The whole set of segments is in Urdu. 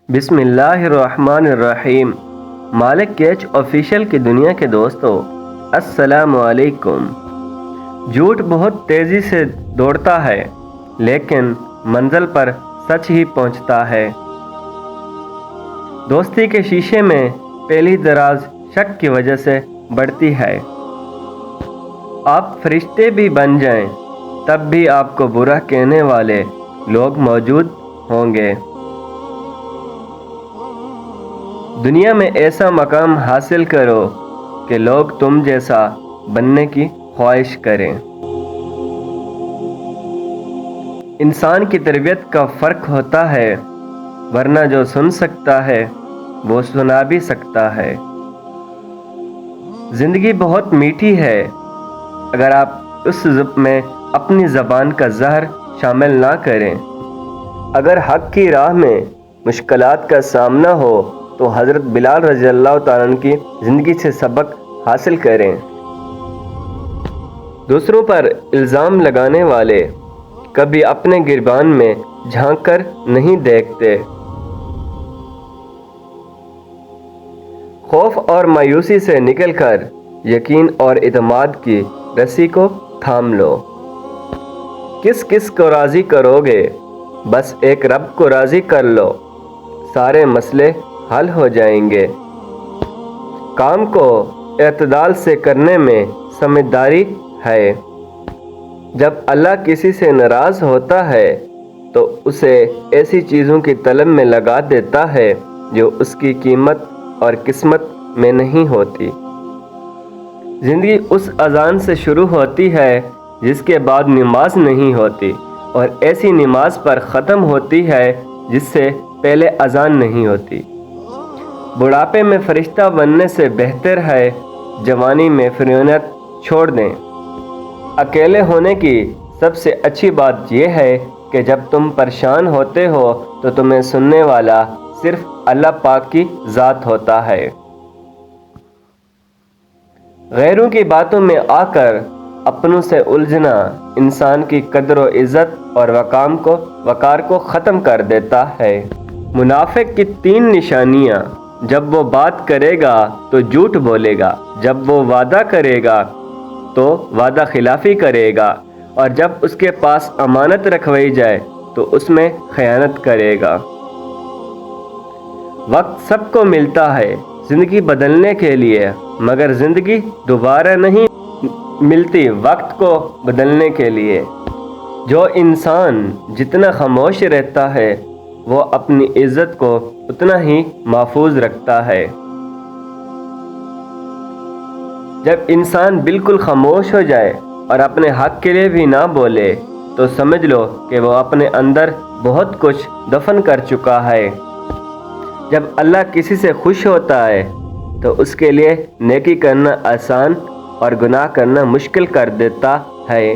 بسم اللہ الرحمن الرحیم۔ مالک کیچ آفیشیل کی دنیا کے دوستو، السلام علیکم۔ جھوٹ بہت تیزی سے دوڑتا ہے لیکن منزل پر سچ ہی پہنچتا ہے۔ دوستی کے شیشے میں پہلی دراز شک کی وجہ سے بڑھتی ہے۔ آپ فرشتے بھی بن جائیں تب بھی آپ کو برا کہنے والے لوگ موجود ہوں گے۔ دنیا میں ایسا مقام حاصل کرو کہ لوگ تم جیسا بننے کی خواہش کریں۔ انسان کی تربیت کا فرق ہوتا ہے، ورنہ جو سن سکتا ہے وہ سنا بھی سکتا ہے۔ زندگی بہت میٹھی ہے، اگر آپ اس میں اپنی زبان کا زہر شامل نہ کریں۔ اگر حق کی راہ میں مشکلات کا سامنا ہو تو حضرت بلال رضی اللہ تعالیٰ عنہ کی زندگی سے سبق حاصل کریں۔ دوسروں پر الزام لگانے والے کبھی اپنے گریبان میں جھانک کر نہیں دیکھتے۔ خوف اور مایوسی سے نکل کر یقین اور اعتماد کی رسی کو تھام لو۔ کس کس کو راضی کرو گے؟ بس ایک رب کو راضی کر لو، سارے مسئلے حل ہو جائیں گے۔ کام کو اعتدال سے کرنے میں سمجھداری ہے۔ جب اللہ کسی سے ناراض ہوتا ہے تو اسے ایسی چیزوں کی طلب میں لگا دیتا ہے جو اس کی قیمت اور قسمت میں نہیں ہوتی۔ زندگی اس اذان سے شروع ہوتی ہے جس کے بعد نماز نہیں ہوتی، اور ایسی نماز پر ختم ہوتی ہے جس سے پہلے اذان نہیں ہوتی۔ بڑھاپے میں فرشتہ بننے سے بہتر ہے جوانی میں فرعونیت چھوڑ دیں۔ اکیلے ہونے کی سب سے اچھی بات یہ ہے کہ جب تم پریشان ہوتے ہو تو تمہیں سننے والا صرف اللہ پاک کی ذات ہوتا ہے۔ غیروں کی باتوں میں آ کر اپنوں سے الجھنا انسان کی قدر و عزت اور وقار کو ختم کر دیتا ہے۔ منافق کی 3 نشانیاں: جب وہ بات کرے گا تو جھوٹ بولے گا، جب وہ وعدہ کرے گا تو وعدہ خلافی کرے گا، اور جب اس کے پاس امانت رکھوائی جائے تو اس میں خیانت کرے گا۔ وقت سب کو ملتا ہے زندگی بدلنے کے لیے، مگر زندگی دوبارہ نہیں ملتی وقت کو بدلنے کے لیے۔ جو انسان جتنا خاموش رہتا ہے وہ اپنی عزت کو اتنا ہی محفوظ رکھتا ہے۔ جب انسان بالکل خاموش ہو جائے اور اپنے حق کے لیے بھی نہ بولے تو سمجھ لو کہ وہ اپنے اندر بہت کچھ دفن کر چکا ہے۔ جب اللہ کسی سے خوش ہوتا ہے تو اس کے لیے نیکی کرنا آسان اور گناہ کرنا مشکل کر دیتا ہے۔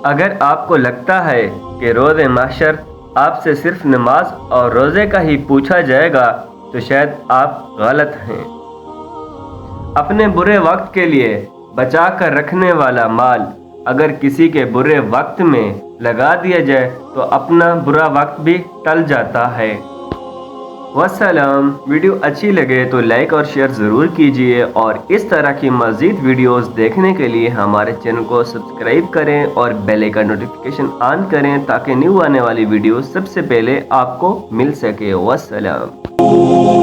اگر آپ کو لگتا ہے کہ روز محشر آپ سے صرف نماز اور روزے کا ہی پوچھا جائے گا تو شاید آپ غلط ہیں۔ اپنے برے وقت کے لیے بچا کر رکھنے والا مال اگر کسی کے برے وقت میں لگا دیا جائے تو اپنا برا وقت بھی ٹل جاتا ہے۔ والسلام۔ ویڈیو اچھی لگے تو لائک اور شیئر ضرور کیجیے، اور اس طرح کی مزید ویڈیوز دیکھنے کے لیے ہمارے چینل کو سبسکرائب کریں اور بیل آئیکن نوٹیفیکیشن آن کریں تاکہ نیو آنے والی ویڈیوز سب سے پہلے آپ کو مل سکے۔ والسلام۔